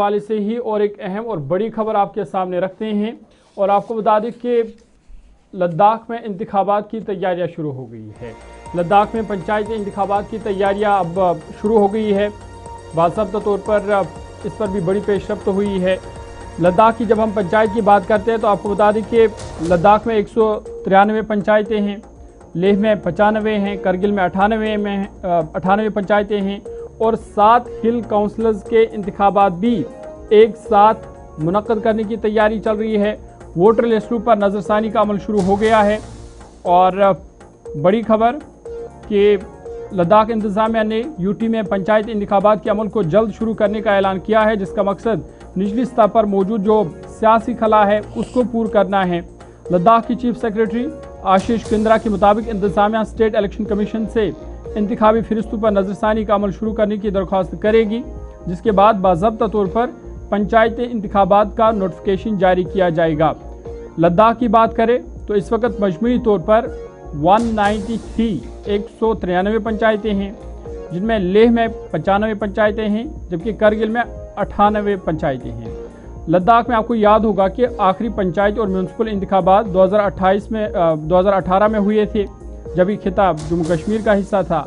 हवाले से ही और एक अहम और बड़ी खबर आपके सामने रखते हैं और आपको बता दें कि लद्दाख में इंतखाबात की तैयारियां शुरू हो गई है। लद्दाख में पंचायती इंतखाबात की तैयारियां अब शुरू हो गई है। बाज़ाब्ता तौर पर इस पर भी बड़ी पेशरफ्त हुई है। लद्दाख की जब हम पंचायत की बात करते हैं तो आपको बता दें कि लद्दाख में 193 पंचायतें हैं, लेह में 95 हैं, करगिल में 98 पंचायतें हैं और 7 हिल काउंसिलर्स के इंतखाबात भी एक साथ मुनक्कद करने की तैयारी चल रही है। वोटर लिस्टों पर नज़रसानी का अमल शुरू हो गया है और बड़ी खबर कि लद्दाख इंतजामिया ने यूटी में पंचायती इंतखाबात के अमल को जल्द शुरू करने का ऐलान किया है, जिसका मकसद निचली सतह पर मौजूद जो सियासी खला है उसको पूरा करना है। लद्दाख की चीफ सेक्रेटरी आशीष कुंद्रा के मुताबिक इंतजामिया स्टेट इलेक्शन कमीशन से इंतखाबी फहरिस्तों पर नज़रसानी का अमल शुरू करने की दरख्वास्त करेगी, जिसके बाद बाज़ाब्ता तौर पर पंचायती इंतखाबात का नोटिफिकेशन जारी किया जाएगा। लद्दाख की बात करें तो इस वक्त मजमूई तौर पर 193 पंचायतें हैं, जिनमें लेह में 95 पंचायतें हैं जबकि करगिल में 98 पंचायतें हैं। लद्दाख में आपको याद होगा कि आखिरी पंचायत और म्यूनसिपल इंतखाबात 2018 में हुए थे, जब ये खिताब जम्मू कश्मीर का हिस्सा था,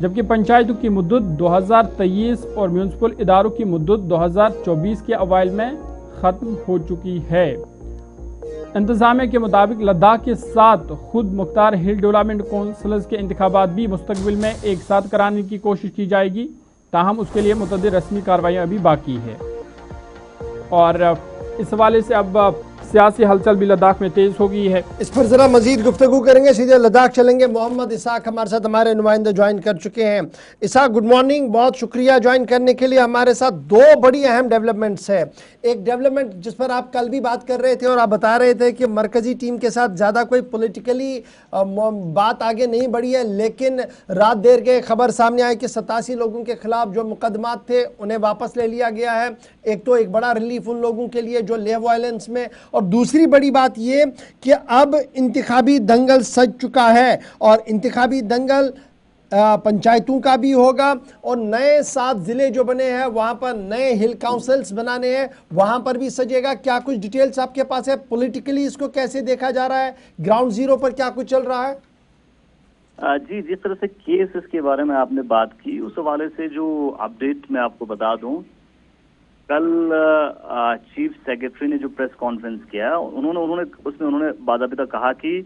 जबकि पंचायतों की मुद्दत 2023 और म्यूनसिपल इदारों की मुद्दत 2024 के अवाइल में ख़त्म हो चुकी है। इंतजामिया के मुताबिक लद्दाख के साथ खुद मुख्तार हिल डेवलपमेंट काउंसिल्स के इंतखाबात भी मुस्तकबिल में एक साथ कराने की कोशिश की जाएगी, ताहम उसके लिए मुतअद्दिद रस्मी कार्रवाइयाँ अभी बाकी है। और इस हवाले से अब सियासी हलचल भी लद्दाख में तेज हो गई है। इस पर जरा मजीद गुफ्तगू करेंगे, सीधे लद्दाख चलेंगे। मोहम्मद इसाक हमारे साथ, हमारे नुमाइंदे ज्वाइन कर चुके हैं। इसाक, गुड मॉर्निंग, बहुत शुक्रिया ज्वाइन करने के लिए हमारे साथ। 2 बड़ी अहम डेवलपमेंट्स है। एक डेवलपमेंट जिस पर आप कल भी बात कर रहे थे और आप बता रहे थे कि मरकजी टीम के साथ ज़्यादा कोई पॉलिटिकली बात आगे नहीं बढ़ी है, लेकिन रात देर के खबर सामने आई कि 87 लोगों के खिलाफ जो मुकदमात थे उन्हें वापस ले लिया गया है। एक तो एक बड़ा रिलीफ उन लोगों के लिए जो लेह वायलेंस में, और दूसरी बड़ी बात ये कि अब इंतखाबी दंगल सज चुका है और इंतखाबी दंगल पंचायतों का भी होगा और नए 7 जिले जो बने हैं वहां पर नए हिल काउंसिल्स बनाने हैं, वहां पर भी सजेगा। क्या कुछ डिटेल्स आपके पास है? पॉलिटिकली इसको कैसे देखा जा रहा है? ग्राउंड जीरो पर क्या कुछ चल रहा है? जी, जिस तरह से केस इसके बारे में आपने बात की, उस हवाले से जो अपडेट मैं आपको बता दूं, कल चीफ सेक्रेटरी ने जो प्रेस कॉन्फ्रेंस किया उन्होंने बाज़ाब्ता कहा कि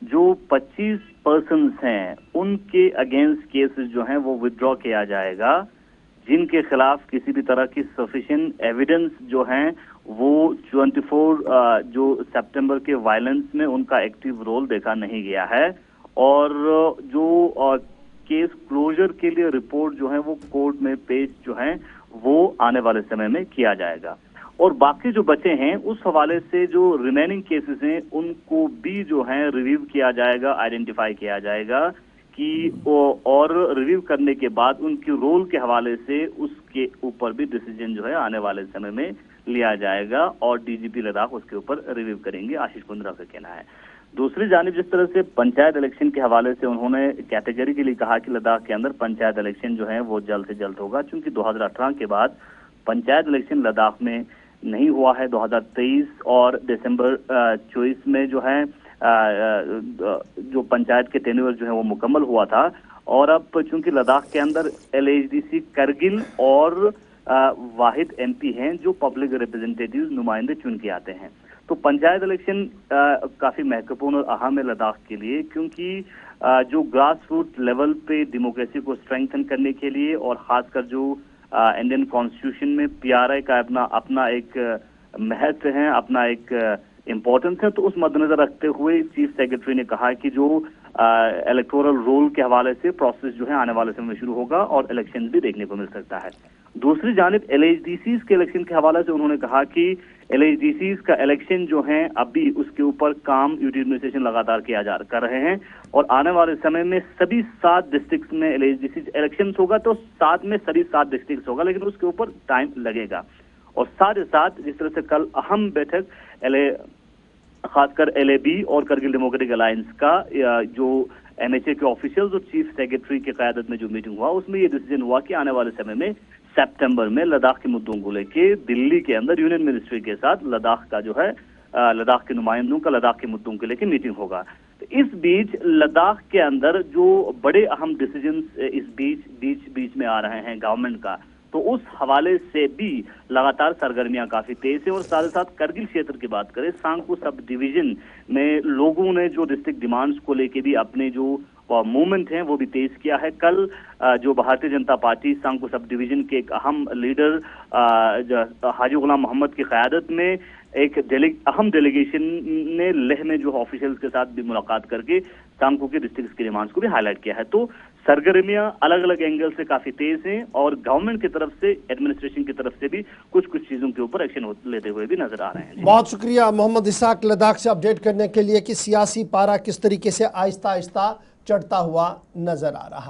जो 25 पर्सन्स हैं उनके अगेंस्ट केसेस जो हैं वो विथड्रॉ किया जाएगा, जिनके खिलाफ किसी भी तरह की सफिशिएंट एविडेंस जो हैं वो 24 जो सितंबर के वायलेंस में उनका एक्टिव रोल देखा नहीं गया है, और जो केस क्लोजर के लिए रिपोर्ट जो है वो कोर्ट में पेश जो है वो आने वाले समय में किया जाएगा। और बाकी जो बचे हैं उस हवाले से जो रिमेनिंग केसेस हैं उनको भी जो है रिव्यू किया जाएगा, आइडेंटिफाई किया जाएगा कि और रिव्यू करने के बाद उनके रोल के हवाले से उसके ऊपर भी डिसीजन जो है आने वाले समय में लिया जाएगा और डीजीपी लद्दाख उसके ऊपर रिव्यू करेंगे, आशीष कुंद्रा का कहना है। दूसरी जानिब जिस तरह से पंचायत इलेक्शन के हवाले से उन्होंने कैटेगरी के लिए कहा कि लद्दाख के अंदर पंचायत इलेक्शन जो है वो जल्द से जल्द होगा, क्योंकि 2018 के बाद पंचायत इलेक्शन लद्दाख में नहीं हुआ है। 2023 और दिसंबर 24 में जो है जो पंचायत के टेन्योर जो है वो मुकम्मल हुआ था, और अब चूंकि लद्दाख के अंदर LHDC करगिल और वाहिद MP हैं जो पब्लिक रिप्रेजेंटेटिव नुमाइंदे चुन के आते हैं, तो पंचायत इलेक्शन काफी महत्वपूर्ण और अहम है लद्दाख के लिए, क्योंकि जो ग्रास रूट लेवल पे डेमोक्रेसी को स्ट्रेंथन करने के लिए और खासकर जो इंडियन कॉन्स्टिट्यूशन में PRI का अपना एक महत्व है, अपना एक इम्पोर्टेंस है, तो उस मद्देनजर रखते हुए चीफ सेक्रेटरी ने कहा कि जो इलेक्टोरल रोल के हवाले से प्रोसेस जो है आने वाले समय में शुरू होगा और इलेक्शन भी देखने को मिल सकता है। दूसरी जानिब LHDCs के इलेक्शन के हवाले से उन्होंने कहा कि LHDCs का इलेक्शन जो है अभी उसके ऊपर काम यूटी एडमिनिस्ट्रेशन लगातार कर रहे हैं और आने वाले समय में सभी 7 डिस्ट्रिक्ट में LHDCs इलेक्शन होगा, तो 7 में सभी 7 डिस्ट्रिक्ट होगा, लेकिन उसके ऊपर टाइम लगेगा। और साथ ही साथ जिस तरह से कल अहम बैठक खासकर LAB और करगिल डेमोक्रेटिक अलायंस का जो MHA के ऑफिशियल्स और चीफ सेक्रेटरी की क़यादत में जो मीटिंग हुआ, उसमें ये डिसीजन हुआ कि आने वाले समय में सितंबर में लद्दाख के मुद्दों को लेके दिल्ली के अंदर यूनियन मिनिस्ट्री के साथ लद्दाख का जो है लद्दाख के नुमाइंदों का लद्दाख के मुद्दों को लेके मीटिंग होगा। तो इस बीच लद्दाख के अंदर जो बड़े अहम डिसीजंस इस बीच में आ रहे हैं गवर्नमेंट का, तो उस हवाले से भी लगातार सरगर्मियां काफी तेज है। और साथ ही साथ करगिल क्षेत्र की बात करें, सांगपू सब डिवीजन में लोगों ने जो डिस्ट्रिक्ट डिमांड्स को लेके भी अपने जो मूवमेंट हैं वो भी तेज किया है। कल जो Bharatiya Janata party सांगपू sub division के एक अहम लीडर हाजी गुलाम मोहम्मद की क़यादत में एक अहम डेलीगेशन ने लेह में जो ऑफिशियल्स के साथ भी मुलाकात करके सांगपू के डिस्ट्रिक्ट के डिमांड्स को भी हाईलाइट किया है। तो सरगर्मियां अलग अलग एंगल से काफी तेज हैं और गवर्नमेंट की तरफ से, एडमिनिस्ट्रेशन की तरफ से भी कुछ चीजों के ऊपर एक्शन लेते हुए भी नजर आ रहे हैं। बहुत शुक्रिया मोहम्मद इसाक लद्दाख से अपडेट करने के लिए कि सियासी पारा किस तरीके से आहिस्ता आहिस्ता चढ़ता हुआ नजर आ रहा।